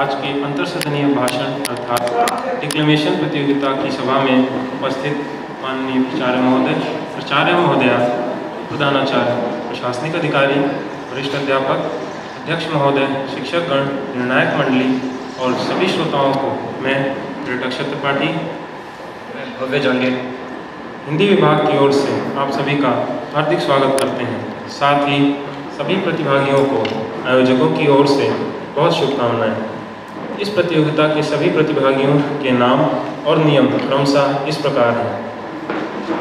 आज की अंतरसदनीय भाषण अर्थात डिक्लेमेशन प्रतियोगिता की सभा में उपस्थित माननीय प्राचार्य महोदया, प्रधानाचार्य, प्रशासनिक अधिकारी, वरिष्ठ अध्यापक, अध्यक्ष महोदय, शिक्षकगण, निर्णायक मंडली और सभी श्रोताओं को मैं अक्षत त्रिपाठी भव्य जंगे हिंदी विभाग की ओर से आप सभी का हार्दिक स्वागत करते हैं। साथ ही सभी प्रतिभागियों को आयोजकों की ओर से बहुत शुभकामनाएं। इस प्रतियोगिता के सभी प्रतिभागियों के नाम और नियम क्रमशः इस प्रकार हैं।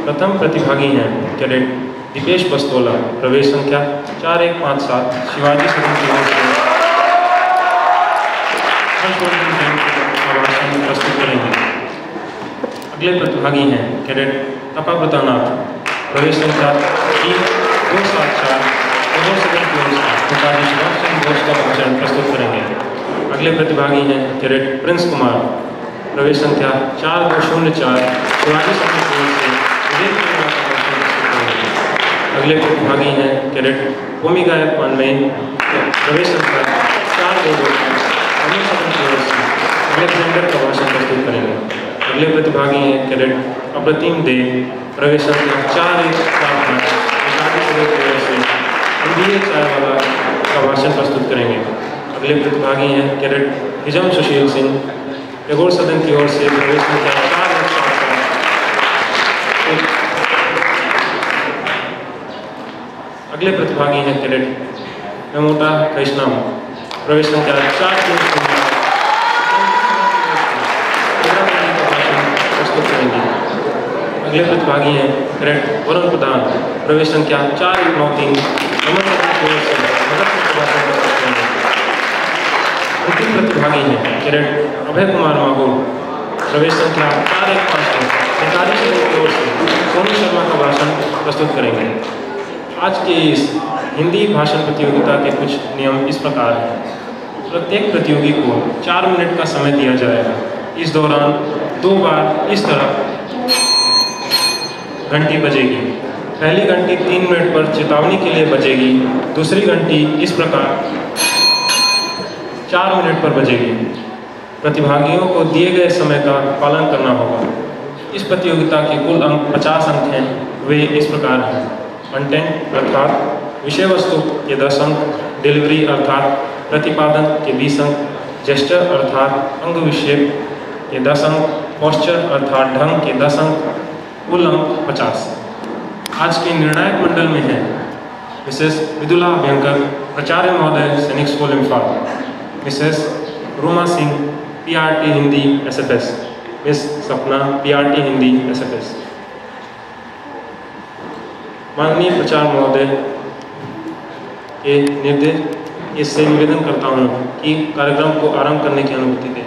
प्रथम प्रतिभागी हैं कैडेट दीपेश बस्तोला, प्रवेश संख्या 4157, शिवाजी सदन की ओर से भाषण प्रस्तुत करेंगे। अगले प्रतिभागी हैं कैडेट तपाव्रता नाथ, प्रवेश संख्या 3274, सदन की ओर से नेताजी सुभाष चंद्र बोस का भाषण प्रस्तुत करेंगे। अगले प्रतिभागी हैं कैडेट प्रिंस कुमार, प्रवेश संख्या 4204, शिवाजी सदन की ओर से विवेक का भाषण प्रस्तुत करेंगे। अगले प्रतिभागी हैं कैडेट भूमि गायक पानमेन, प्रवेश संख्या 4225, सदन की ओर से अलेक्जेंडर का भाषण प्रस्तुत करेंगे। अगले प्रतिभागी हैं कैडेट अप्रतिम दे, प्रवेश संख्या 4145, नेताजी सदन की ओर से हिंदी चायवाला का भाषण प्रस्तुत करेंगे। अगले प्रतिभागी हैं कैडेट हिजम सुशील सिंह, टैगोर सदन की ओर से प्रवेश संख्या 4177। अगले प्रतिभागी हैं कैडेट मेमोटा कृष्णम, प्रवेश संख्या 4309, प्रस्तुत करेंगे। अगले प्रतिभागी हैं कैडेट वरुण प्रधान, प्रवेश संख्या 4193, अंतिम प्रतिभागी हैं कैडेट अभय कुमार माहौल, प्रवेश संख्या 4152, नेताजी सदन की ओर से सोनू शर्मा का भाषण प्रस्तुत करेंगे। आज के इस हिंदी भाषण प्रतियोगिता के कुछ नियम इस प्रकार हैं। प्रत्येक प्रतियोगी को 4 मिनट का समय दिया जाएगा। इस दौरान 2 बार इस तरह घंटी बजेगी। पहली घंटी 3 मिनट पर चेतावनी के लिए बजेगी। दूसरी घंटी इस प्रकार 4 मिनट पर बजेगी। प्रतिभागियों को दिए गए समय का पालन करना होगा। इस प्रतियोगिता के कुल अंक 50 अंक हैं। वे इस प्रकार हैं। कंटेंट अर्थात विषय वस्तु के 10 अंक, डिलीवरी अर्थात प्रतिपादन के 20 अंक, जेस्चर अर्थात अंग विक्षेप के 10 अंक, पोस्चर अर्थात ढंग के 10 अंक, कुल अंक 50। आज के निर्णायक मंडल में हैं मिसेस विदुला अभ्यंकर, प्राचार्य महोदय, सैनिक school Imphal, Mrs Ruma Singh, PRT Hindi SFS, miss सपना, पीआरटी हिंदी एसएफएस। माननीय प्राचार्य महोदय के निर्देश इससे निवेदन करता हूं कि कार्यक्रम को आरंभ करने की अनुमति दें।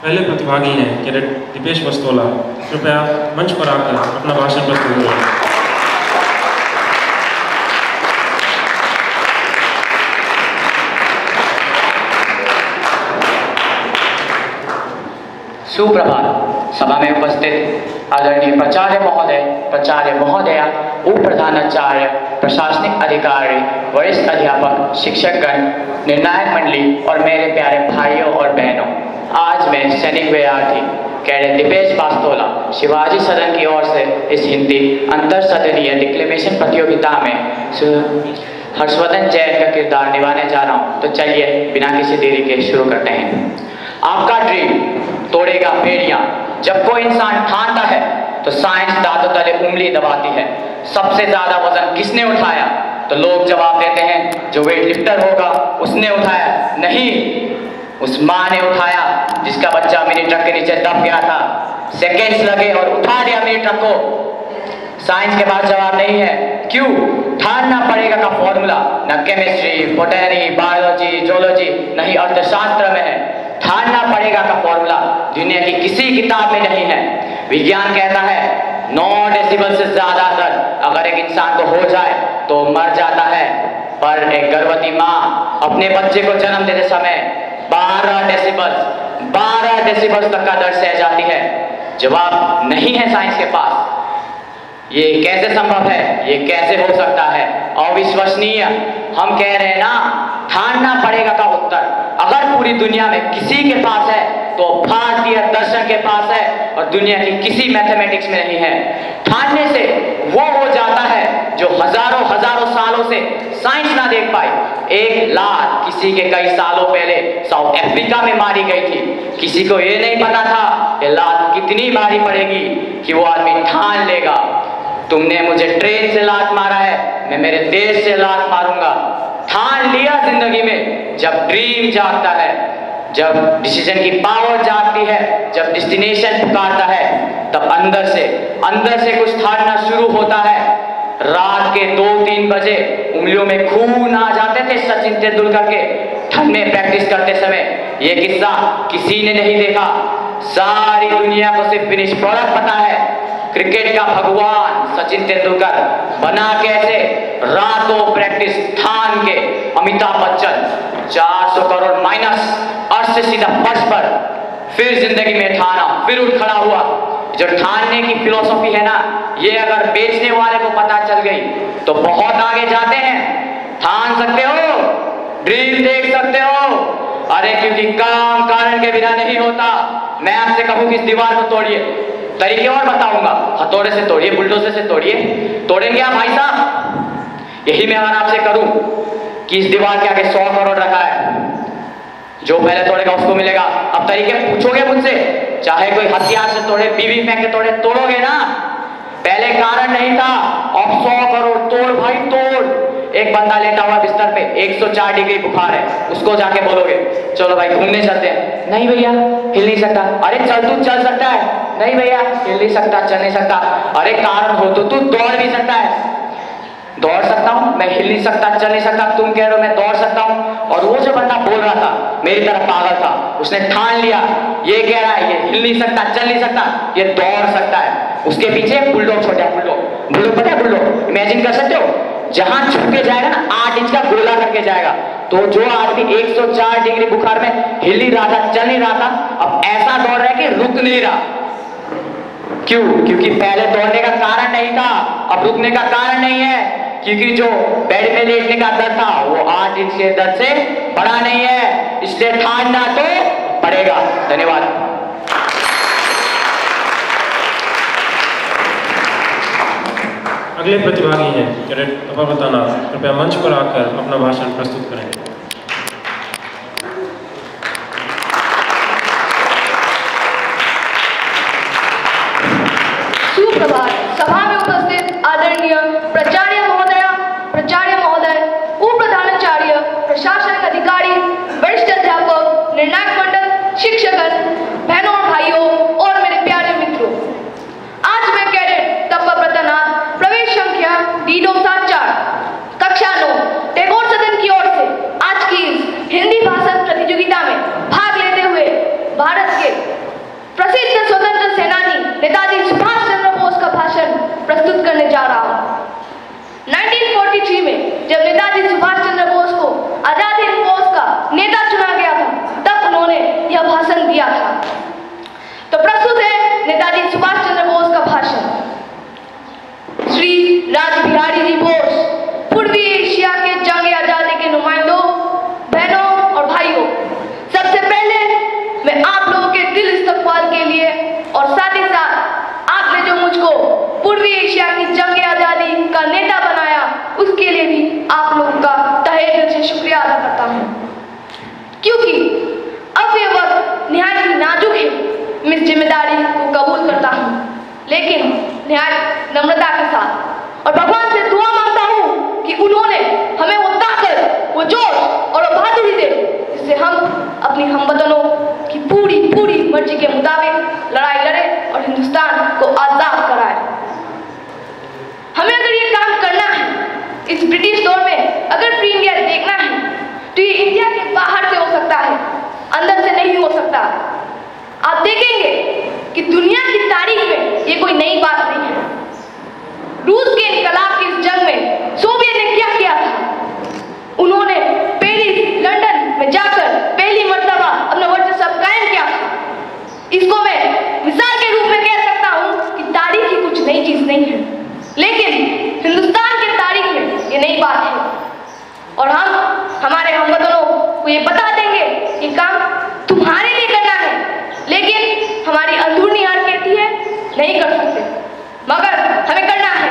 पहले प्रतिभागी हैं कैडेट दीपेश बस्तोला, कृपया मंच पर आकर अपना भाषण प्रस्तुत करें। सुप्रभात। सभा में उपस्थित आदरणीय प्राचार्य महोदय, प्राचार्य महोदया, उप प्रधानाचार्य, प्रशासनिक अधिकारी, वरिष्ठ अध्यापक, शिक्षकगण, निर्णायक मंडली और मेरे प्यारे भाइयों और बहनों, आज मैं सैनिक विद्यार्थी कैडेट दीपेश बस्तोला शिवाजी सदन की ओर से इस हिंदी अंतरसदनीय डिक्लेमेशन प्रतियोगिता में हर्षवर्धन जैन का किरदार निभाने जा रहा हूँ। तो चलिए बिना किसी देरी के शुरू करते हैं। आपका ड्रीम तोड़ेगा बेड़ियां। जब कोई इंसान ठानता है तो साइंस दांतों तले उंगली दबाती है। सबसे ज्यादा वजन किसने उठाया? तो लोग जवाब देते हैं जो वेट लिफ्टर होगा उसने उठाया। नहीं, उस माँ ने उठाया जिसका बच्चा मिनी ट्रक के नीचे दब गया था। सेकेंड्स लगे और उठा दिया मिनी ट्रक को। साइंस के पास जवाब नहीं है। क्यों? ठानना पड़ेगा का फॉर्मूला न केमिस्ट्री, बोटनी, बायोलॉजी, जोलॉजी, नहीं अर्थशास्त्र में है। ठानना पड़ेगा का फॉर्मूला दुनिया की किसी किताब में नहीं है। विज्ञान कहता है 9 डेसिबल से ज्यादा दर्द अगर एक इंसान को हो जाए तो मर जाता है, पर एक गर्भवती माँ अपने बच्चे को जन्म देते समय 12 डेसिबल तक का दर्द सह जाती है। जवाब नहीं है साइंस के पास। ये कैसे संभव है? ये कैसे हो सकता है? अविश्वसनीय। हम कह रहे हैं ना ठानना पड़ेगा का उत्तर अगर पूरी दुनिया में किसी के पास है तो भारतीय दर्शन के पास है और दुनिया की किसी मैथमेटिक्स में नहीं है। ठानने से वो हो जाता है जो हजारों हजारों सालों से साइंस ना देख पाई। एक लात किसी के कई सालों पहले साउथ अफ्रीका में मारी गई थी। किसी को ये नहीं पता था ये लात कितनी भारी पड़ेगी कि वो आदमी ठान लेगा। तुमने मुझे ट्रेन से लात मारा है, मैं मेरे देश से लात मारूंगा। ठान लिया जिंदगी में। जब ड्रीम जागता है, जब डिसीजन की पावर जागती है, जब डेस्टिनेशन पुकारता है, तब अंदर से कुछ ठानना शुरू होता है। रात के 2-3 बजे उंगलियों में खून आ जाते थे सचिन तेंदुलकर के ठंड में प्रैक्टिस करते समय। ये किस्सा किसी ने नहीं देखा, सारी दुनिया को सिर्फ फिनिश प्रोडक्ट पता है। क्रिकेट का भगवान सचिन तेंदुलकर बना कैसे, रातों प्रैक्टिस ठान के। अमिताभ बच्चन 400 करोड़ माइनस, अर्थ से सीधा फर्श पर, फिर जिंदगी में ठाना, फिर उठ खड़ा हुआ। जो ठानने की फिलॉसफी है ना, ये अगर बेचने वाले को पता चल गई तो बहुत आगे जाते हैं। ठान सकते हो, ड्रीम देख सकते हो, अरे क्योंकि काम कारण के बिना नहीं होता। मैं आपसे कहूं कि इस दीवार को तोड़िए, तरीके और बताऊंगा। हथौड़े से तोड़िए, बुलडोजर से तोड़िए, तोड़ेंगे आप भाई साहब? यही मैं अगर आपसे करूं कि इस दीवार के आगे 100 करोड़ रखा है, जो पहले तोड़ेगा उसको मिलेगा। अब तरीके पूछोगे मुझसे, चाहे कोई हथियार से तोड़े, बीवी फेंक के तोड़े, तोड़ोगे ना? पहले कारण नहीं था, अब 100 करोड़ तोड़ भाई तोड़। एक बंदा लेटा हुआ बिस्तर पे, 104 डिग्री बुखार है, उसको जाके बोलोगे चलो भाई घूमने चलते हैं, नहीं भैया हिल नहीं सकता। अरे चल तू चल सकता है, नहीं भैया हिल नहीं सकता, चल नहीं सकता। अरे कारण हो तो तू दौड़ भी सकता है, दौड़ सकता हूं मैं, हिल नहीं सकता, चल नहीं सकता। तुम कह रहे हो मैं दौड़ सकता हूं। और वो जो बंदा बोल रहा था मेरी तरफ पागल था, उसने ठान लिया, ये कह रहा है ये हिल नहीं सकता, चल नहीं सकता, ये दौड़ सकता है। उसके पीछे बुलडॉग छोटा बुलडॉग पता है, बुलडॉग इमेजिन कर सकते हो? जहां छुप के जाएगा ना 8 इंच का गोला करके जाएगा। तो जो आदमी 104 डिग्री बुखार में हिल नहीं रहा था, चल नहीं रहा था, अब ऐसा दौड़ रहा है कि रुक नहीं रहा। क्यों? क्योंकि पहले दौड़ने का कारण नहीं था, अब रुकने का कारण नहीं है। क्योंकि जो बेड में लेटने का दर्द था वो 8 इंच के दर्द से बड़ा नहीं है, इसलिए ठानना तो पड़ेगा। धन्यवाद। अगले प्रतिभागी हैं कैडेट तपाब्रता नाथ, कृपया मंच पर आकर अपना भाषण प्रस्तुत करें। सुप्रभात। सभा में उपस्थित आदरणीय प्राचार्य महोदय, उप प्रधानाचार्य, प्रशासनिक अधिकारी, वरिष्ठ अध्यापक, निर्णायक मंडल, शिक्षकगण, बहनों और भाइयों और मेरे प्यारे मित्रों, आज मैं कैडेट तपाब्रता नाथ प्रवेश संख्या D274 कक्षा 9 टैगोर सदन की ओर से आज की इस हिंदी भाषण प्रतियोगिता में भाग लेते हुए भारत के प्रसिद्ध स्वतंत्र सेनानी नेताजी सुभाष चंद्र बोस का भाषण प्रस्तुत करने जा रहा हूं। 1943 में जब नेताजी सुभाष चंद्र बोस को आजाद हिंद फौज का नेता चुना गया था, तब उन्होंने यह भाषण दिया था। तो प्रस्तुत है नेताजी सुभाष चंद्र बोस का भाषण। श्री रासबिहारी जी बोस, पूर्वी एशिया के जंग आजादी के नुमाइंदों, बहनों और भाइयों, सबसे पहले मैं आप लोगों के दिल इस्तकबाल के लिए और साथ ही साथ आपने जो मुझको पूर्वी एशिया की जंग आजादी का नेता बनाया, उसके लिए भी आप लोगों का तहे दिल से शुक्रिया अदा करता हूँ। क्योंकि अब ये वक्त निहायत ही नाजुक है, मैं इस जिम्मेदारी को कबूल करता हूँ, लेकिन निहायत नम्रता के साथ, और भगवान से दुआ मांगता हूँ कि उन्होंने हमें वो ताकत, वो जोश और वो बहादुरी दे, जिससे हम अपनी हमवतनों की पूरी मर्जी के मुताबिक लड़ाई लड़े और हिंदुस्तान को आजाद कराए। हमें अगर ये काम करना है, इस ब्रिटिश दौर में अगर फ्री इंडिया देखना है, तो ये इंडिया के बाहर से हो सकता है, अंदर से नहीं हो सकता। आप देखेंगे कि दुनिया की तारीख में ये कोई नई बात नहीं है। रूस के इनकलाब की इस जंग में सोवियत ने क्या किया था? उन्होंने पेरिस, लंदन में जाकर पहली मर्तबा अपना वर्चस्व कायम किया था। इसको मैं मिसाल के रूप में कह सकता हूँ कि तारीख ही कुछ नई चीज नहीं है, लेकिन हिंदुस्तान की तारीख में ये नई बात है। और हम हमारे हमवतनों तुम्हारे लिए करना है, लेकिन हमारी अंदरूनी हार कहती है नहीं कर सकते, मगर हमें करना है।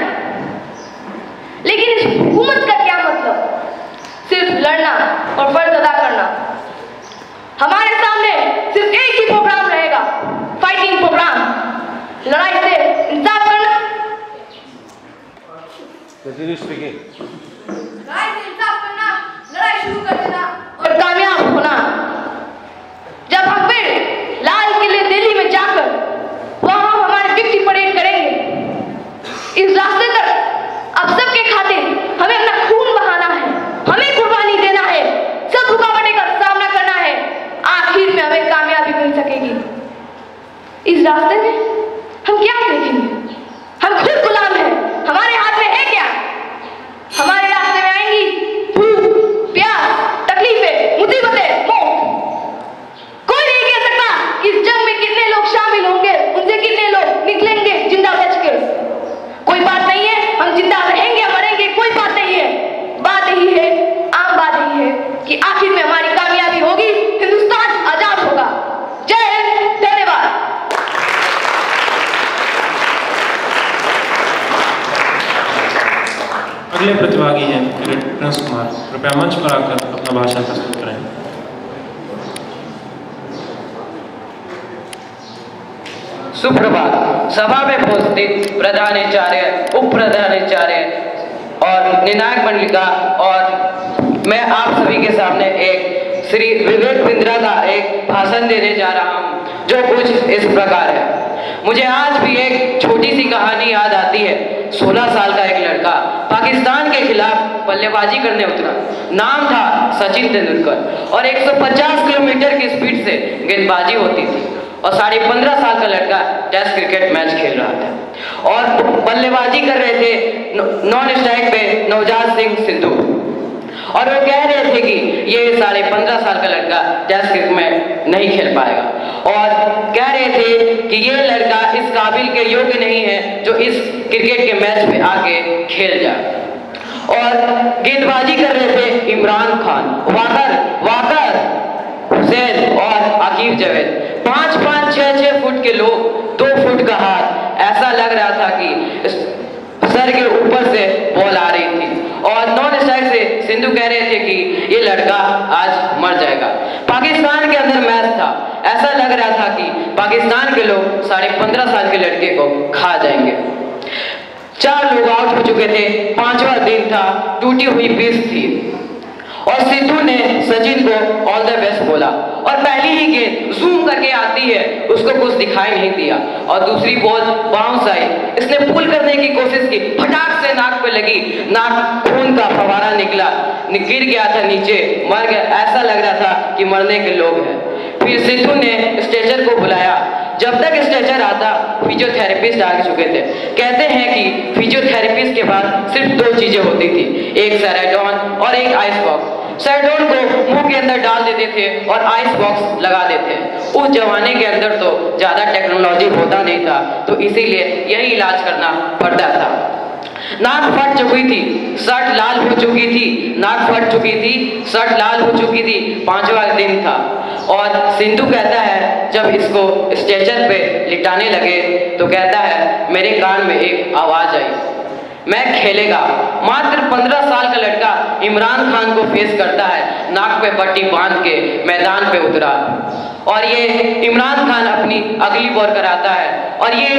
लेकिन इस हुकूमत का क्या मतलब? सिर्फ लड़ना और फर्ज अदा करना। हमारे सामने सिर्फ एक ही प्रोग्राम रहेगा, फाइटिंग प्रोग्राम, लड़ाई से इंसाफ करना, लड़ाई से इंसाफ करना, लड़ाई शुरू कर देना और कामयाब होना। जब हम फिर लाल किले दिल्ली में जाकर वहां हमारी विक्ट्री परेड करेंगे, इस रास्ते तक अब सबके खातिर हमें अपना खून बहाना है, हमें कुर्बानी देना है, सब रुकावटें का सामना करना है, आखिर में हमें कामयाबी मिल सकेगी। इस रास्ते में हम क्या देखेंगे? हम खुद गुलाम हैं, हमारे हाथ में है क्या? हमारे रास्ते में आएंगी भूख, प्यास, तकलीफें, मुसीबतें, मौत। कोई नहीं कह सकता इस जंग में कितने लोग शामिल होंगे, उनसे कितने लोग निकलेंगे जिंदा बच के। कोई बात नहीं है हम जिंदा रहेंगे या मरेंगे, कोई बात नहीं है। बात यही है, आम बात यही है कि आखिर में हमारी कामयाबी होगी, हिंदुस्तान आजाद होगा। जय हिंद, धन्यवाद। अगले प्रतिभागी हैं कैडेट प्रिंस कुमार। कृपया मंच पर आकर अपना भाषण प्रस्तुत करें। सुप्रभात। सभा में उपस्थित प्रधानाचार्य, उप प्रधानाचार्य और निर्णायक मंडलिका, और मैं आप सभी के सामने एक श्री विवेक बिंद्रा का एक भाषण देने जा रहा हूं, जो कुछ इस प्रकार है। मुझे आज भी एक छोटी सी कहानी याद आती है। 16 साल का एक लड़का पाकिस्तान के खिलाफ बल्लेबाजी करने उतरा। नाम था सचिन तेंदुलकर और 150 किलोमीटर की स्पीड से गेंदबाजी होती थी और 15.5 साल का लड़का टेस्ट क्रिकेट मैच खेल रहा था और बल्लेबाजी कर रहे थे नॉन स्ट्राइक पे नवजात सिंह सिद्धू, और वो कह रहे थे कि ये 15.5 साल का लड़का टेस्ट क्रिकेट में नहीं खेल पाएगा और कह रहे थे कि ये लड़का इस काबिल के योग्य नहीं है जो इस क्रिकेट के मैच में आके खेल जाए। और गेंदबाजी कर रहे थे इमरान खान, वाकर हुसैन और आकिब जावेद। 5-5, 6-6 फुट के लोग, 2 फुट का हाथ, ऐसा लग रहा था कि सर के ऊपर से बॉल आ रही थी। और नॉन स्ट्राइक से सिंधु कह रहे थे कि ये लड़का आज मर जाएगा। पाकिस्तान के अंदर मैच था, ऐसा लग रहा था कि पाकिस्तान के लोग 15.5 साल के लड़के को खा जाएंगे। 4 लोग आउट हो चुके थे, 5वां दिन था, टूटी हुई पिच थी और सिद्धू ने सचिन को ऑल द बेस्ट बोला और पहली ही गेंद जूम करके आती है, उसको कुछ दिखाई नहीं दिया और दूसरी बॉल बाउंस आई। इसने पुल करने की कोशिश की, फटाक से नाक पे लगी, नाक खून का फवारा निकला, गिर गया था नीचे, मर गया। ऐसा लग रहा था कि मरने के लोग हैं। फिर सिद्धू ने स्ट्रेचर को बुलाया। जब तक स्ट्रेचर आता फिजियोथेरेपिस्ट आ चुके थे। कहते हैं कि फिजियोथेरेपिस्ट के बाद सिर्फ 2 चीजें होती थी, एक सेराडोन और एक आइस बॉक्स। सेराडोन को मुंह के अंदर डाल देते थे और आइस बॉक्स लगा देते। उस जमाने के अंदर तो ज्यादा टेक्नोलॉजी होता नहीं था, तो इसीलिए यही इलाज करना पड़ता था। नाक फट चुकी थी, शर्ट लाल हो चुकी थी, नाक फट चुकी थी, शर्ट लाल हो चुकी थी। 5वां दिन था और सिंधु कहता है जब इसको स्ट्रेचर पे लिटाने लगे तो कहता है मेरे कान में एक आवाज आई, मैं खेलेगा। मात्र 15 साल का लड़का इमरान खान को फेस करता है, नाक पे पट्टी बांध के मैदान पे उतरा और ये इमरान खान अपनी अगली बॉल कराता है और ये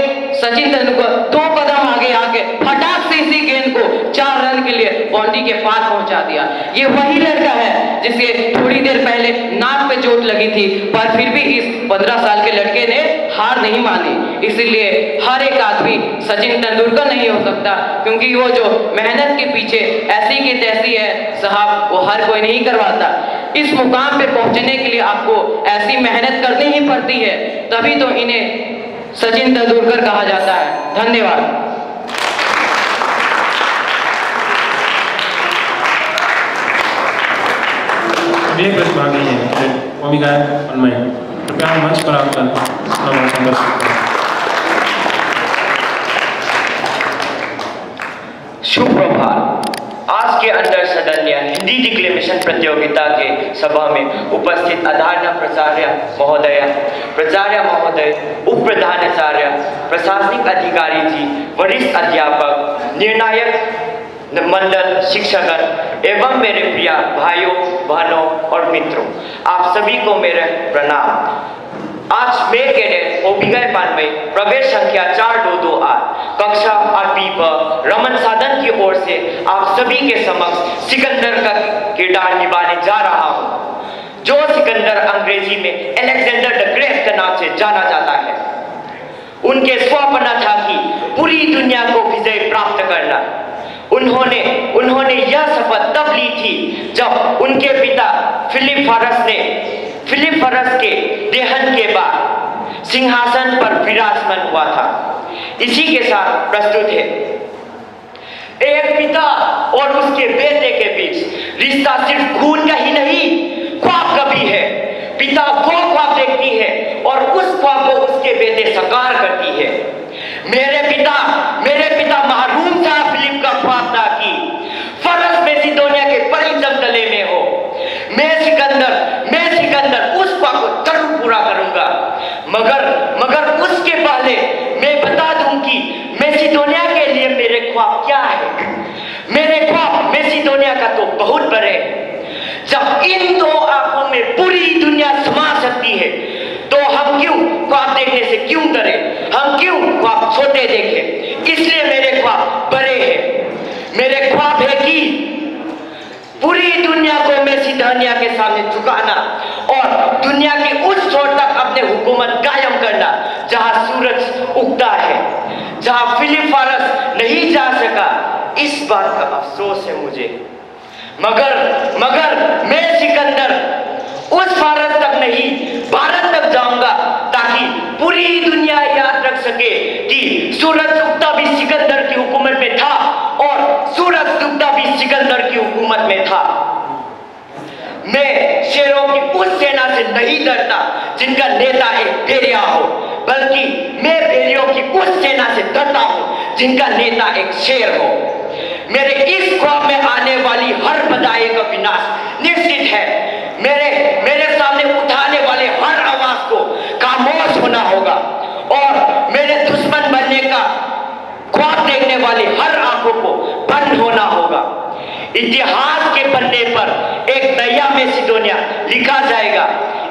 सचिन तेंदुलकर 2 कदम आगे आके फटाक से इसी गेंद को 4 रन के लिए बाउंड्री के पार पहुंचा दिया। ये वही लड़का है जिसे थोड़ी देर पहले नाक पे चोट लगी थी, पर फिर भी इस 15 साल के लड़के ने हार नहीं मानी। इसलिए हर एक आदमी सचिन तेंदुलकर नहीं हो सकता, क्योंकि वो जो मेहनत के पीछे ऐसी की तैसी है साहब, वो हर कोई नहीं करवाता। इस मुकाम पे पहुंचने के लिए आपको ऐसी मेहनत करनी ही पड़ती है, तभी तो इन्हें सचिन तेंदुलकर कहा जाता है। धन्यवाद। अगले प्रतिभागी हैं कौमी गायक अन्मय। कृपया मंच पर आकर अपना भाषण प्रस्तुत करें। सुप्रभात। आज के के अंदर सदनीय हिंदी डिक्लेमेशन प्रतियोगिता के सभा में उपस्थित आदरणीय प्राचार्य महोदय, उप प्रधानाचार्य, प्रशासनिक अधिकारी जी, वरिष्ठ अध्यापक, निर्णायक मंडल, शिक्षकगण एवं मेरे प्रिय भाइयों बहनों और मित्रों, आप सभी को मेरे प्रणाम। आज मैं कैडेट ओबिगाई पानवे प्रवेश संख्या 4228 कक्षा आरपी पर रमन साधन की ओर से आप सभी के समक्ष सिकंदर का किरदार निभाने जा रहा हूं, जो सिकंदर अंग्रेजी में अलेक्जेंडर द ग्रेट के नाम से जाना जाता है। उनके स्वप्न था कि पूरी दुनिया को विजय प्राप्त करना। उन्होंने यह शपथ तब ली थी जब उनके पिता फिलिप फरस के देहांत के बाद सिंहासन पर विराजमान हुआ था। इसी के साथ प्रस्तुत है एक पिता और उसके बेटे के बीच रिश्ता सिर्फ खून का ही नहीं, ख्वाब का भी है। पिता वो ख्वाब देखती है और उस ख्वाब को उसके बेटे साकार करती है। मेरे पिता महरूम साहब फिलिप का ख्वाब था कि फरस मैसिडोनिया के परिचम तले में हो। मैं सिकंदर उस ख्वाब को जरूर पूरा करूंगा, मगर उसके पहले मैं बता दूं कि मैसिडोनिया के लिए मेरे ख्वाब क्या है। मेरे ख्वाब मैसिडोनिया का तो बहुत बड़े हैं। जब इन दो आंखों में पूरी दुनिया समा सकती है तो हम क्यों ख्वाब देखने से क्यों डरें, हम क्यों ख्वाब छोटे देखें। इसलिए मेरे ख्वाब बड़े हैं। मेरे ख्वाब है कि पूरी दुनिया को मैसिडोनिया के सामने झुकाना और दुनिया के उस छोर तक अपने हुकूमत कायम करना जहां सूरज उगता है, जहां फिलिप फरस नहीं जा सका। इस बात का अफसोस है मुझे, मगर मैं सिकंदर उस भारत तक नहीं, भारत तक जाऊंगा ताकि पूरी दुनिया याद रख सके कि सूरज उगता भी सिकंदर की हुकूमत में था और सूरज डूबता भी सिकंदर की हुकूमत में था। मैं शेरों की उस सेना से नहीं डरता जिनका नेता एक भेड़िया हो, बल्कि मैं भेड़ियों की उस सेना से डरता हूं जिनका नेता एक शेर हो। मेरे इस ख्वाब में आने वाली हर बदाई का विनाश निश्चित है। मेरे सामने उठाने वाले हर आवाज को खामोश होना होगा और मेरे दुश्मन बनने का ख्वाब देखने वाली हर आंखों को बंद होना होगा। इतिहास के पन्ने पर एक नया मैसिडोनिया लिखा जाएगा।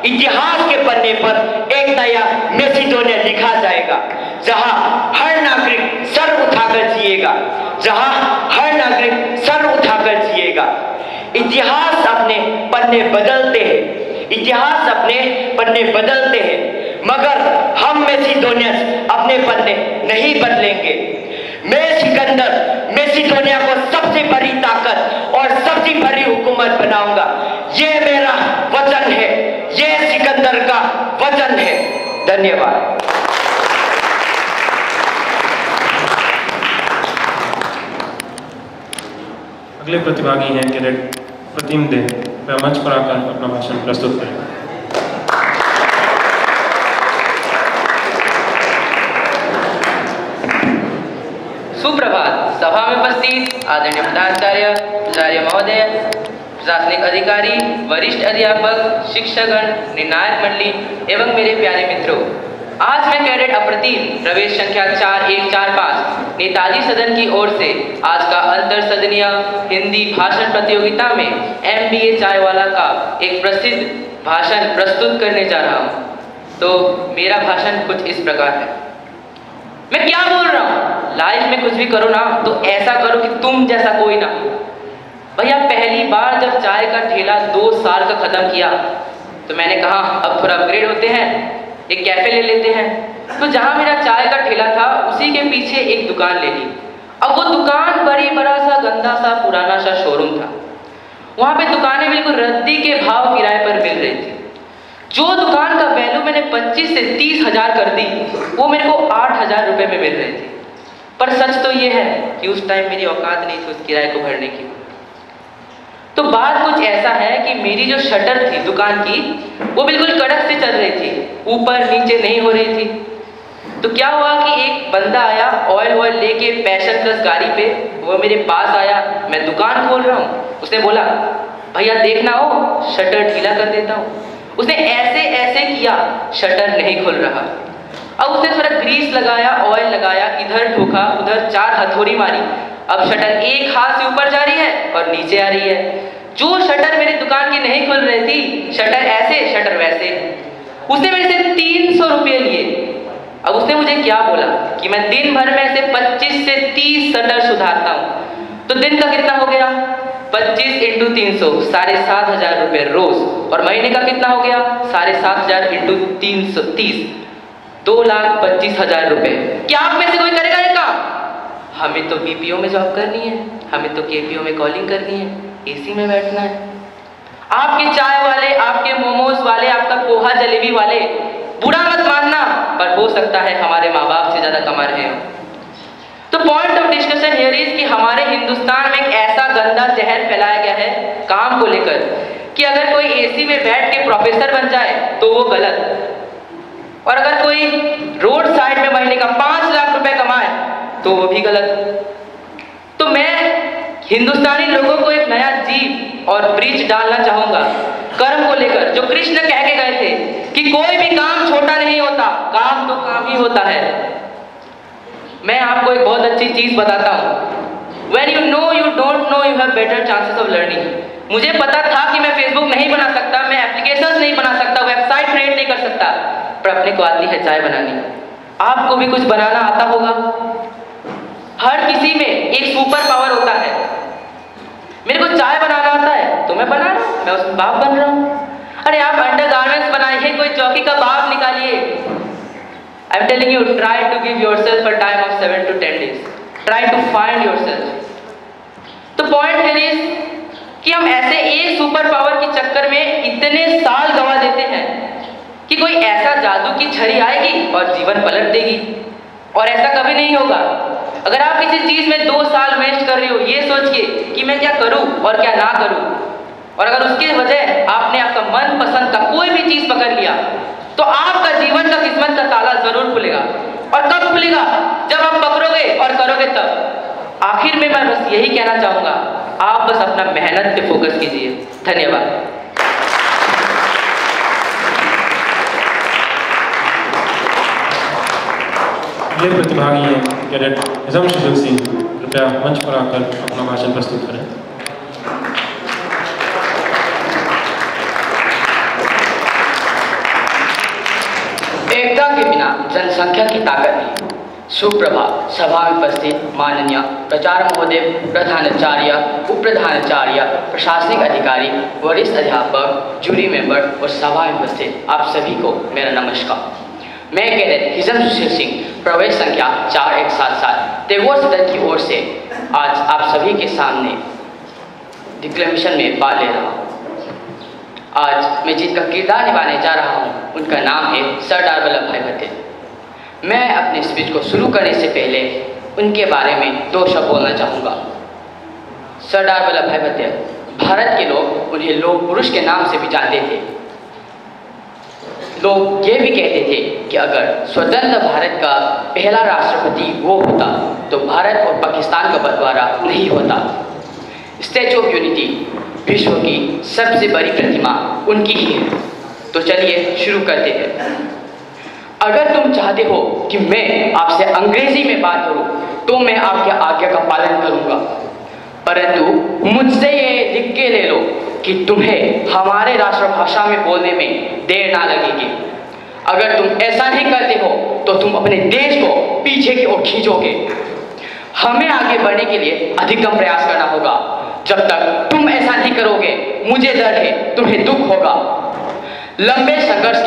इतिहास के पन्ने पर एक नया मैसिडोनिया लिखा जाएगा जहां हर नागरिक सर उठाकर जिएगा, जहां हर नागरिक सर उठाकर जिएगा। इतिहास अपने पन्ने बदलते हैं, इतिहास अपने पन्ने बदलते हैं, मगर हम मैसिडोनियंस अपने पन्ने नहीं बदलेंगे। मैं सिकंदर मैसिडोनिया को सबसे बड़ी ताकत और सबसे बड़ी हुकूमत बनाऊंगा। ये मेरा वचन है, ये सिकंदर का वचन है। धन्यवाद। अगले प्रतिभागी हैं कैडेट प्रतिम दे, वह मंच पर आकर अपना भाषण प्रस्तुत करें। सुप्रभात। सभा में उपस्थित आदरणीय प्रधानाचार्य, प्राचार्य महोदय, प्रशासनिक अधिकारी, वरिष्ठ अध्यापक, शिक्षकगण, निर्णायक मंडली एवं मेरे प्यारे मित्रों, आज मैं कैडेट अप्रतिम प्रवेश संख्या 4145 नेताजी सदन की ओर से आज का अंतर सदनीय हिंदी भाषण प्रतियोगिता में MBA चायवाला का एक प्रसिद्ध भाषण प्रस्तुत करने जा रहा हूँ। तो मेरा भाषण कुछ इस प्रकार है। मैं क्या बोल रहा हूँ, लाइफ में कुछ भी करो ना तो ऐसा करो कि तुम जैसा कोई ना हो। भैया पहली बार जब चाय का ठेला 2 साल का खत्म किया तो मैंने कहा अब थोड़ा अपग्रेड होते हैं, एक कैफे ले लेते हैं। तो जहाँ मेरा चाय का ठेला था उसी के पीछे एक दुकान ले ली। अब वो दुकान बड़ा सा गंदा सा पुराना सा शोरूम था। वहाँ पे दुकानें बिल्कुल रद्दी के भाव किराए पर मिल रही थी। जो दुकान का वैल्यू मैंने 25 से 30 हजार कर दी, वो मेरे को 8,000 रुपये में मिल रही थी। पर सच तो ये है कि उस टाइम मेरी औकात नहीं थी उस किराए को भरने की। तो बात कुछ ऐसा है कि मेरी जो शटर थी दुकान की वो बिल्कुल कड़क से चल रही थी, ऊपर नीचे नहीं हो रही थी। तो क्या हुआ कि एक बंदा आया ऑयल लेके पैशन प्लस गाड़ी पे, वो मेरे पास आया, मैं दुकान खोल रहा हूँ। उसने बोला भैया देखना हो शटर ढीला कर देता हूँ। उसने ऐसे ऐसे किया, शटर नहीं खुल रहा। अब उसने थोड़ा ग्रीस लगाया, ऑयल लगाया, इधर ठोका उधर 4 हथौड़ी मारी। अब शटर एक हाथ से ऊपर जा रही है और नीचे आ रही है। जो शटर मेरी दुकान की नहीं खुल रही थी, शटर ऐसे शटर वैसे। उसने मेरे से 300 रुपये लिए। अब उसने मुझे क्या बोला कि मैं दिन भर में से 25 से 30 शटर सुधारता हूँ। तो दिन का कितना हो गया? 25 × 300 7,500 रुपये रोज। और महीने का कितना हो गया? 7,500 × 330 2,25,000 रुपये। क्या आप में से कोई करेगा ये काम? हमें तो बीपीओ में जॉब करनी है, हमें तो केपीओ में कॉलिंग करनी है, एसी में बैठना है। आपके चाय वाले, आपके मोमोज वाले, आपका पोहा जलेबी वाले, बुरा मत मानना, पर हो सकता है हमारे माँ बाप से ज्यादा कमा रहे हो। तो point of discussion here is कि हमारे हिंदुस्तान में एक ऐसा गंदा जहर फैलाया गया है काम को लेकर कि अगर कोई एसी में बैठ के प्रोफेसर बन जाए तो वो गलत, और अगर कोई रोड साइड में महीने का 5 लाख रुपए कमाए तो वो भी गलत। तो मैं हिंदुस्तानी लोगों को एक नया जीव और ब्रिज डालना चाहूंगा कर्म को लेकर, जो कृष्ण कह के गए थे कि कोई भी काम छोटा नहीं होता, काम तो काम ही होता है। मैं आपको एक बहुत अच्छी चीज बताता हूँ। When you know you don't know, you have better chances of learning। मुझे पता था कि मैं फेसबुक नहीं बना सकता, मैं एप्लीकेशंस नहीं बना सकता, वेबसाइट क्रिएट नहीं कर सकता, पर अपने को आती है चाय बनानी। आपको भी कुछ बनाना आता होगा। हर किसी में एक सुपर पावर होता है। मेरे को चाय बनाना आता है तो मैं बना रहा हूँ, मैं उसमें बाप बन रहा हूँ। अरे आप अंडरगारमेंट्स बनाइए, कोई चौकी का बाप निकालिए। I am telling you, try to give yourself a time of 7 to 10 days। Try to find yourself. तो पॉइंट हियर इज कि हम ऐसे एक सुपर पावर के चक्कर में इतने साल गंवा देते हैं कि कोई ऐसा जादू की छड़ी आएगी और जीवन पलट देगी, और ऐसा कभी नहीं होगा। अगर आप किसी चीज में 2 साल वेस्ट कर रहे हो ये सोच के कि मैं क्या करूं और क्या ना करूं, और अगर उसके वजह आपने आपका मन पसंद का कोई भी चीज पकड़ लिया, तो आपका जीवन का किस्मत का ताला जरूर खुलेगा। और कब खुलेगा? जब आप पकड़ोगे और करोगे तब। आखिर में मैं बस यही कहना चाहूंगा, आप बस अपना मेहनत पे फोकस कीजिए। धन्यवाद। अगले प्रतिभागी हैं कैडेट हिजम सुशील सिंह। कृपया मंच पर आकर अपना भाषण प्रस्तुत करें। एकता के बिना जनसंख्या की ताकत नहीं। सुप्रभात। सभा में उपस्थित माननीय प्राचार्य महोदय, प्रधानाचार्य, उप प्रधानाचार्य, प्रशासनिक अधिकारी, वरिष्ठ अध्यापक, जूरी मेंबर और सभा में उपस्थित आप सभी को मेरा नमस्कार। मैं कैडेट हिजम सुशील सिंह, प्रवेश संख्या 4177 टैगोर सदन की ओर से आज आप सभी के सामने डिक्लेमेशन में भाग ले रहा हूँ। आज मैं जिनका किरदार निभाने जा रहा हूँ उनका नाम है सरदार वल्लभ भाई पटेल। मैं अपने स्पीच को शुरू करने से पहले उनके बारे में 2 शब्द बोलना चाहूँगा। सरदार वल्लभ भाई पटेल, भारत के लोग उन्हें लोह पुरुष के नाम से भी जानते थे। लोग ये भी कहते थे कि अगर स्वतंत्र भारत का पहला राष्ट्रपति वो होता तो भारत और पाकिस्तान का बंटवारा नहीं होता। स्टैच्यू ऑफ यूनिटी विश्व की सबसे बड़ी प्रतिमा उनकी ही है। तो चलिए शुरू करते हैं। अगर तुम चाहते हो कि मैं आपसे अंग्रेजी में बात करूं तो मैं आपके आज्ञा का पालन करूंगा, परंतु मुझसे ये लिख के ले लो कि तुम्हें हमारे राष्ट्रभाषा में बोलने में देर ना लगेगी। अगर तुम ऐसा नहीं करते हो तो तुम अपने देश को पीछे की ओर खींचोगे। हमें आगे बढ़ने के लिए अधिकतम प्रयास करना होगा। जब तक तुम ऐसा नहीं करोगे मुझे डर है तुम्हें दुख होगा। लंबे संघर्ष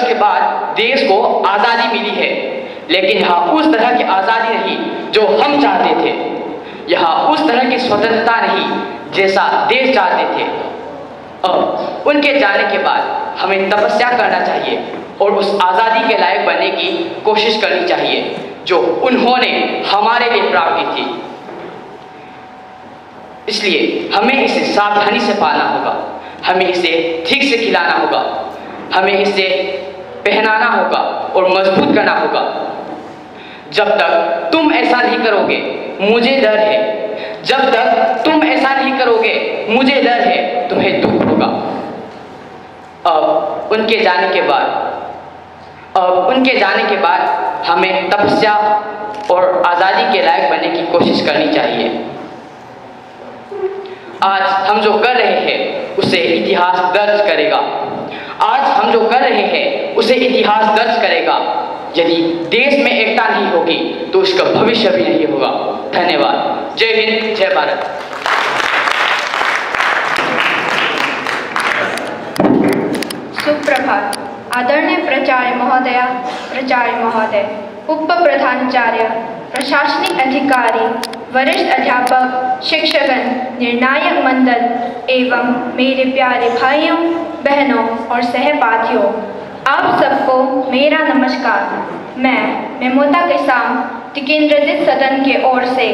के बाद देश को आज़ादी मिली है, लेकिन यहाँ उस तरह की आज़ादी नहीं जो हम चाहते थे। यहाँ उस तरह की स्वतंत्रता नहीं जैसा देश चाहते थे। अब उनके जाने के बाद हमें तपस्या करना चाहिए और उस आज़ादी के लायक बनने की कोशिश करनी चाहिए जो उन्होंने हमारे लिए प्राप्त की थी। इसलिए हमें इसे सावधानी से पालना होगा, हमें इसे ठीक से खिलाना होगा, हमें इसे पहनाना होगा और मजबूत करना होगा। जब तक तुम ऐसा नहीं करोगे मुझे डर है, जब तक तुम ऐसा नहीं करोगे मुझे डर है, तुम्हें दुख होगा। अब उनके जाने के बाद हमें तपस्या और आज़ादी के लायक बनने की कोशिश करनी चाहिए। आज हम जो कर रहे हैं उसे इतिहास दर्ज करेगा। आज हम जो कर रहे हैं उसे इतिहास दर्ज करेगा। यदि देश में एकता नहीं होगी तो उसका भविष्य भी नहीं होगा। धन्यवाद। जय हिंद, जय भारत। सुप्रभात। आदरणीय प्राचार्य महोदया, प्राचार्य महोदय, उप प्रधानाचार्य, प्रशासनिक अधिकारी, वरिष्ठ अध्यापक, शिक्षकगण, निर्णायक मंडल एवं मेरे प्यारे भाइयों, बहनों और सहपाठियों, आप सबको मेरा नमस्कार। मैं मेमोता किसाम टिकेंद्रजीत सदन के ओर से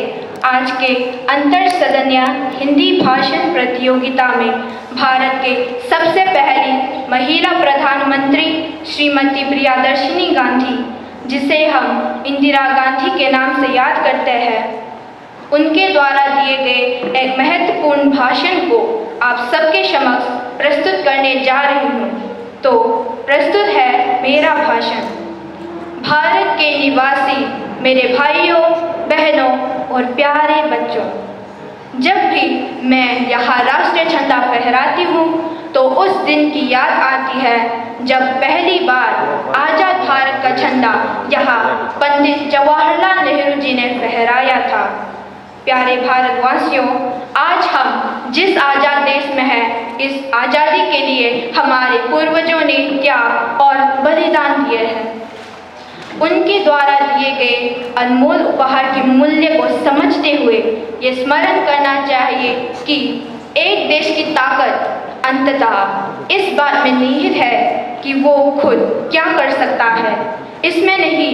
आज के अंतर सदनीय हिंदी भाषण प्रतियोगिता में भारत के सबसे पहली महिला प्रधानमंत्री श्रीमती प्रियदर्शिनी गांधी, जिसे हम इंदिरा गांधी के नाम से याद करते हैं, उनके द्वारा दिए गए एक महत्वपूर्ण भाषण को आप सबके समक्ष प्रस्तुत करने जा रही हूँ। तो प्रस्तुत है मेरा भाषण। भारत के निवासी मेरे भाइयों, बहनों और प्यारे बच्चों, जब भी मैं यहाँ राष्ट्रीय झंडा फहराती हूँ तो उस दिन की याद आती है जब पहली बार आज़ाद भारत का झंडा यहाँ पंडित जवाहरलाल नेहरू जी ने फहराया था। प्यारे भारतवासियों, आज हम जिस आज़ाद देश में हैं, इस आज़ादी के लिए हमारे पूर्वजों ने त्याग और बलिदान दिए हैं। उनके द्वारा दिए गए अनमोल उपहार के मूल्य को समझते हुए ये स्मरण करना चाहिए कि एक देश की ताकत अंततः इस बात में निहित है कि वो खुद क्या कर सकता है, इसमें नहीं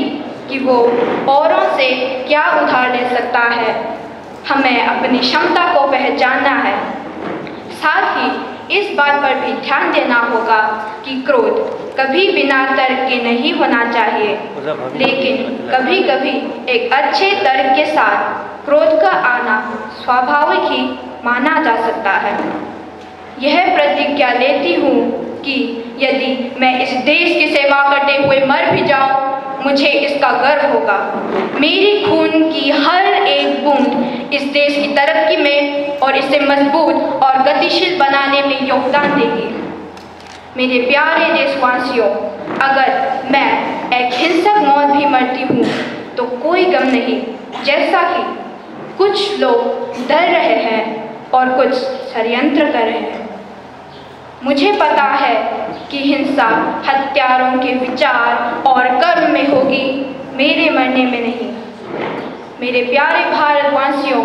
कि वो औरों से क्या उधार ले सकता है। हमें अपनी क्षमता को पहचानना है। साथ ही इस बात पर भी ध्यान देना होगा कि क्रोध कभी बिना तर्क के नहीं होना चाहिए, लेकिन कभी कभी एक अच्छे तर्क के साथ क्रोध का आना स्वाभाविक ही माना जा सकता है। यह प्रतिज्ञा लेती हूँ कि यदि मैं इस देश की सेवा करते हुए मर भी जाऊँ, मुझे इसका गर्व होगा। मेरी खून की हर एक बूंद इस देश की तरक्की में और इसे मजबूत और गतिशील बनाने में योगदान देगी। मेरे प्यारे देशवासियों, अगर मैं एक हिंसक मौत भी मरती हूँ तो कोई गम नहीं। जैसा कि कुछ लोग डर रहे हैं और कुछ षड्यंत्र कर रहे हैं। मुझे पता है कि हिंसा हत्यारों के विचार और कर्म में होगी, मेरे मरने में नहीं। मेरे प्यारे भारतवासियों,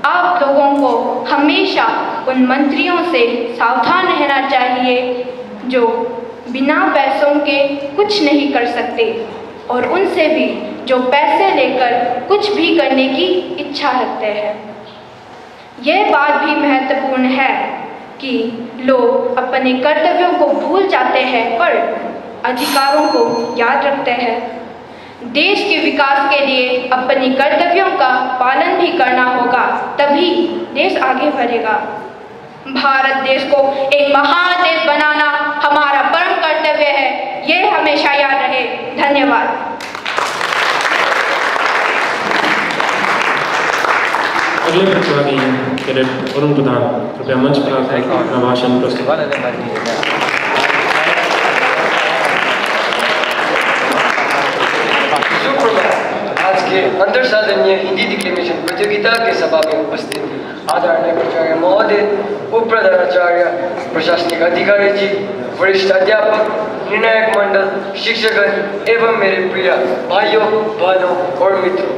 आप लोगों को हमेशा उन मंत्रियों से सावधान रहना चाहिए जो बिना पैसों के कुछ नहीं कर सकते, और उनसे भी जो पैसे लेकर कुछ भी करने की इच्छा रखते हैं। यह बात भी महत्वपूर्ण है कि लोग अपने कर्तव्यों को भूल जाते हैं पर अधिकारों को याद रखते हैं। देश के विकास के लिए अपने कर्तव्यों का पालन भी करना होगा, तभी देश आगे बढ़ेगा। भारत देश को एक महान देश बनाना हमारा परम कर्तव्य है, यह हमेशा याद रहे। धन्यवाद। अगले प्रतिभागी हैं कैडेट वरुण प्रधान, कृपया मंच पर आकर अपना भाषण प्रस्तुत आज के अंतर सदनीय हिंदी डिक्लेमेशन प्रतियोगिता के सभा में उपस्थित आदरणीय प्राचार्य महोदय, उप प्रधानाचार्य, प्रशासनिक अधिकारी जी, वरिष्ठ अध्यापक, निर्णायक मंडल, शिक्षकगण एवं मेरे प्रिय भाइयों, बहनों और मित्रों,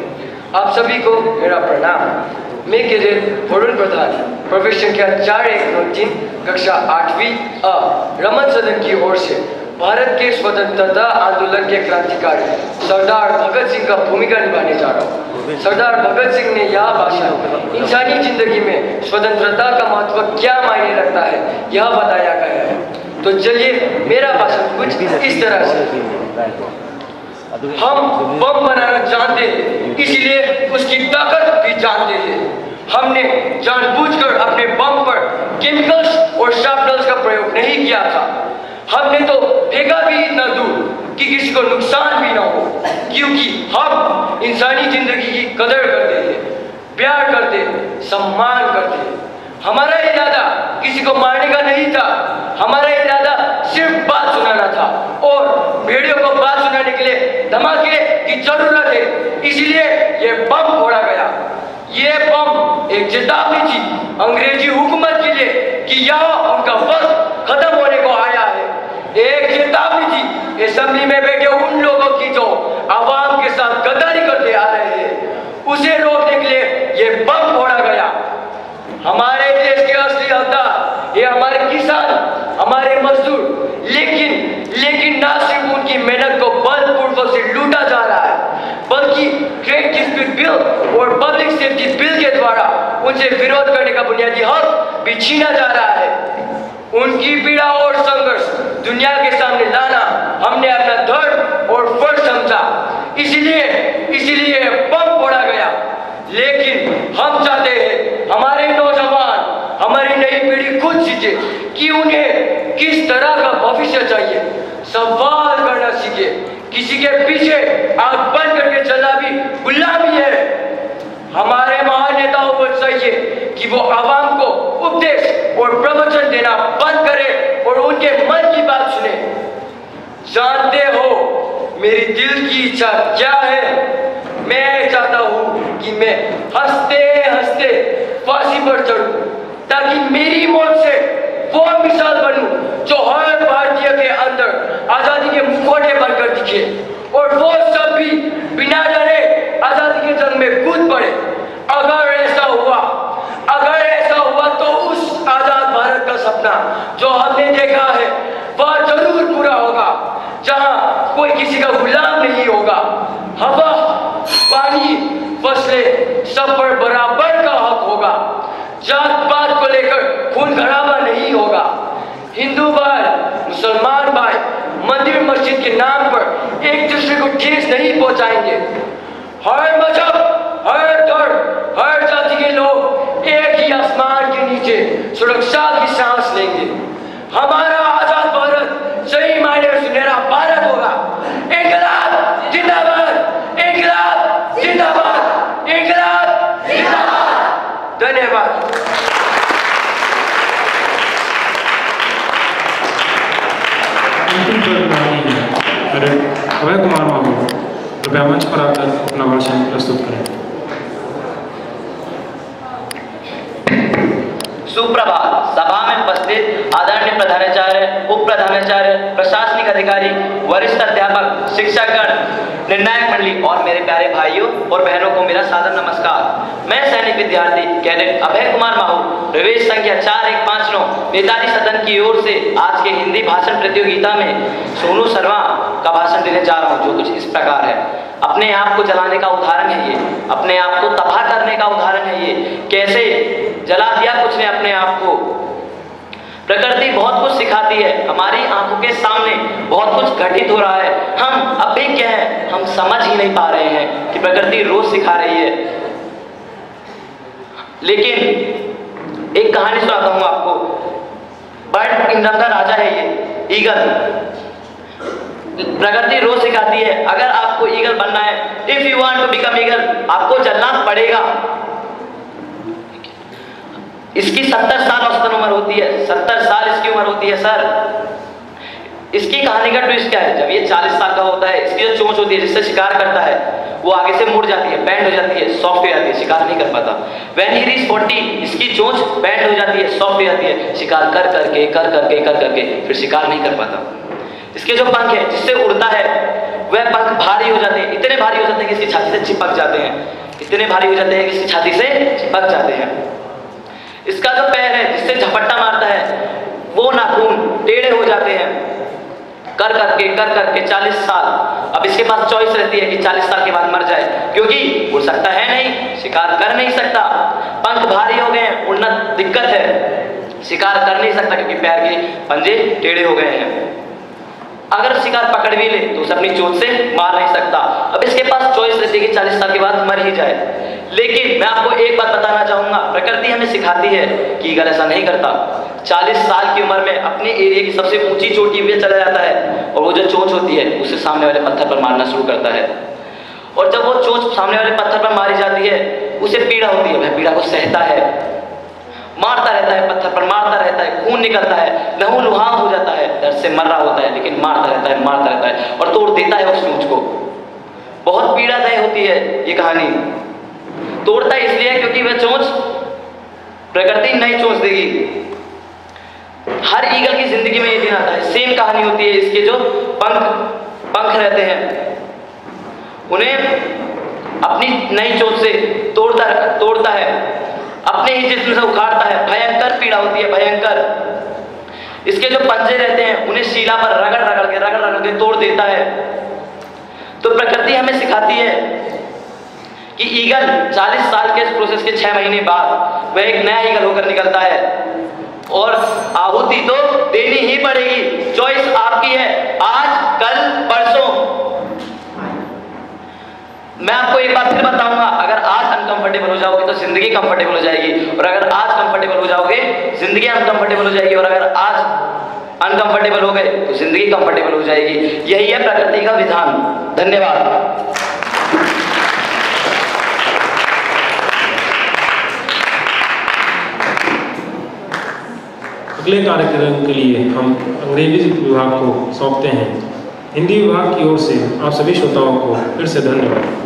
आप सभी को मेरा प्रणाम। मैं कैडेट वरुण प्रधान, प्रवेश संख्या 4193, कक्षा 8वीं अ, रमन सदन की ओर से भारत के स्वतंत्रता आंदोलन के क्रांतिकारी सरदार भगत सिंह का भूमिका निभाने जा रहा हूँ। सरदार भगत सिंह ने यह भाषण इंसानी जिंदगी में स्वतंत्रता का महत्व क्या मायने रखता है यह बताया गया है। तो चलिए मेरा भाषण कुछ इस तरह से। हम बम बनाना जानते हैं, इसलिए उसकी ताकत भी जानते हैं। हमने जानबूझकर अपने बम पर केमिकल्स और शार्पनर्स का प्रयोग नहीं किया था। हमने तो फेंका भी इतना दूर कि किसी को नुकसान भी ना हो, क्योंकि हम इंसानी जिंदगी की कदर करते हैं, प्यार करते हैं, सम्मान करते हैं। हमारा इरादा किसी को मारने का नहीं था, हमारा इरादा सिर्फ बात सुनाना था, और भेड़ियों को बात सुनाने के लिए धमाके की जरूरत है, इसलिए ये बम फोड़ा गया। ये बम एक चेतावनी थी अंग्रेजी हुकूमत के लिए कि यहाँ उनका वक्त खत्म होने को आया है। एक चेतावनी थी असेंबली में बैठे उन लोगों की जो आवाम के साथ गद्दारी करते आ रहे हैं, उसे रोकने के लिए ये बम फोड़ा गया। हमारे देश के असली हकदार ये हमारे किसान, हमारे मजदूर, लेकिन ना सिर्फ उनकी मेहनत को बलपूर्वक से लूटा जा रहा है, बल्कि ट्रेड डिस्प्यूट बिल और पब्लिक सेफ्टी बिल के द्वारा उनसे विरोध करने का बुनियादी हक भी छीना जा रहा है। उनकी पीड़ा और संघर्ष दुनिया के सामने लाना हमने अपना धर्म और फर्ज समझा, इसलिए बम फोड़ा गया। लेकिन हम चाहते हैं हमारे नौजवान, हमारी नई पीढ़ी खुद सीखे कि उन्हें किस तरह का भविष्य चाहिए, सवाल करना सीखे। किसी के पीछे आंख बंद करके चलना भी गुलामी है। हमारे महान नेताओं को चाहिए कि वो आवाम को उपदेश और प्रवचन देना बंद करे और उनके मन की बात सुने। जानते हो मेरी दिल की इच्छा क्या है? मैं चाहता हूं कि मैं हंसते हंसते फांसी पर चढ़ूं, ताकि मेरी मौत से वो मिसाल बनूं जो हर भारतीय के अंदर आजादी के मुखौटे बनकर दिखे, और वो सब भी बिना डरे आजादी के जंग में कूद पड़े। अगर ऐसा हुआ तो उस आजाद भारत का सपना जो हमने देखा है वह जरूर पूरा होगा, जहां कोई किसी का गुलाम नहीं होगा। हवा, पानी, फसलें सब पर बराबर का हक होगा। जात पात को लेकर खून खराबा नहीं होगा। हिंदू भाई, मुसलमान भाई मंदिर मस्जिद के नाम पर एक दूसरे को ठेस नहीं पहुंचाएंगे। हर मजहब, हर धर्म, हर जाति के लोग एक ही आसमान के नीचे सुरक्षा की सांस लेंगे। हमारा आजाद भारत सही मायने में सुनहरा भारत होगा। इंकलाब जिंदाबाद, इंकलाब जिंदाबाद, इंकलाब जिंदाबाद। धन्यवाद। अभय कुमार माहू कृपया मंच पर आकर अपना भाषण प्रस्तुत करें। सुप्रभात। सभा में उपस्थित आदरणीय प्रधानाचार्य, उप प्रधानाचार्य, प्रशासनिक अधिकारी, वरिष्ठ अध्यापक, शिक्षकगण, निर्णायक मंडली और मेरे प्यारे भाइयों और बहनों को मेरा सादर नमस्कार। मैं सैनिक विद्यार्थी कैडेट अभय कुमार माहू प्रवेश संख्या 4159 नेताजी सदन की ओर से आज के हिंदी भाषण प्रतियोगिता में सोनू शर्मा का भाषण देने जा रहा हूँ, जो कुछ इस प्रकार है। अपने आप को जलाने का उदाहरण है ये, अपने आप को तबाह करने का उदाहरण है ये। कैसे जला दिया कुछ ने अपने आप को। प्रकृति बहुत कुछ सिखाती है, हमारी आंखों के सामने बहुत कुछ घटित हो रहा है। हम अब भी क्या है, हम समझ ही नहीं पा रहे हैं कि प्रकृति रोज सिखा रही है। लेकिन एक कहानी सुनाता हूं आपको। बर्ड किंगडम का राजा है ये, ईगल। प्रकृति रोज सिखाती है, अगर आपको ईगल बनना है, if you want to become eagle, आपको जलना पड़ेगा। इसकी 70 साल औसतन उम्र होती है, 70 साल इसकी उम्र होती है सर। इसकी कहानी का ट्विस्ट क्या है, जब ये 40 साल का होता है, इसकी जो चोंच होती है जिससे शिकार करता है वो आगे से मुड़ जाती है, बैंड हो जाती है, सॉफ्ट हो जाती है, शिकार नहीं कर पाता। व्हेन ही रीच 40, इसकी चोंच बैंड हो जाती है, सॉफ्ट हो जाती है, शिकार कर करके फिर शिकार नहीं कर पाता। इसके जो पंख है जिससे उड़ता है वह पंख भारी हो जाते हैं, इतने भारी हो जाते हैं कि इसकी छाती से चिपक जाते हैं, इतने भारी हो जाते हैं कि इसकी छाती से चिपक जाते हैं। इसका जो पैर है जिससे झपट्टा मारता है वो नाखून टेढ़े हो जाते हैं, कर करके 40 साल। अब इसके पास चॉइस रहती है कि 40 साल के बाद मर जाए, क्योंकि उड़ सकता है नहीं, शिकार कर नहीं सकता, पंख भारी हो गए, उड़ना दिक्कत है। शिकार कर नहीं सकता क्योंकि पैर के पंजे टेढ़े हो गए हैं। अगर शिकार पकड़ भी ले तो उसे अपनी चोट से मार नहीं सकता। अब इसके पास चॉइस रहती है कि 40 साल के बाद मर ही जाए। लेकिन मैं आपको एक बात बताना चाहूंगा, प्रकृति हमें सिखाती है कि ईगल ऐसा नहीं करता। 40 साल की उम्र में अपने एरिया की सबसे ऊंची चोटी पे चला जाता है और वो जो चोंच होती है उसे सामने वाले पत्थर पर मारना शुरू करता है। और जब वो चोंच सामने वाले पत्थर पर मारी जाती है उसे पीड़ा होती है, वह पीड़ा को सहता है, मारता रहता है, पत्थर पर मारता रहता है, खून निकलता है, लहू लुहान हो जाता है, दर्द से मर रहा होता है, लेकिन मारता रहता है और तोड़ देता है उस चोंच को। बहुत पीड़ादायक होती है ये कहानी। तोड़ता इसलिए क्योंकि वह चोंच प्रकृति नई चोंच देगी। हर ईगल की जिंदगी में ये दिन आता है। सेम कहानी होती है। इसके जो पंख रहते हैं उन्हें अपनी नई चोंच से तोड़ता है, अपने ही जिस्म से उखाड़ता है। भयंकर पीड़ा होती है, भयंकर। इसके जो पंजे रहते हैं उन्हें शीला पर रगड़ के तोड़ देता है। तो प्रकृति हमें सिखाती है कि ईगल 40 साल के प्रोसेस के 6 महीने बाद वह एक नया ईगल होकर निकलता है और आहुति तो देनी ही पड़ेगी। चॉइस आपकी है, आज, कल, परसों। मैं आपको एक बात फिर बताऊंगा, अगर आज अनकंफर्टेबल हो जाओगे तो जिंदगी कंफर्टेबल हो जाएगी, और अगर आज कंफर्टेबल हो जाओगे जिंदगी अनकंफर्टेबल हो जाएगी, और अगर आज अनकंफर्टेबल हो गए तो जिंदगी कंफर्टेबल हो जाएगी। यही है प्रकृति का विधान। धन्यवाद। अगले कार्यक्रम के लिए हम अंग्रेजी विभाग को सौंपते हैं। हिंदी विभाग की ओर से आप सभी श्रोताओं को फिर से धन्यवाद।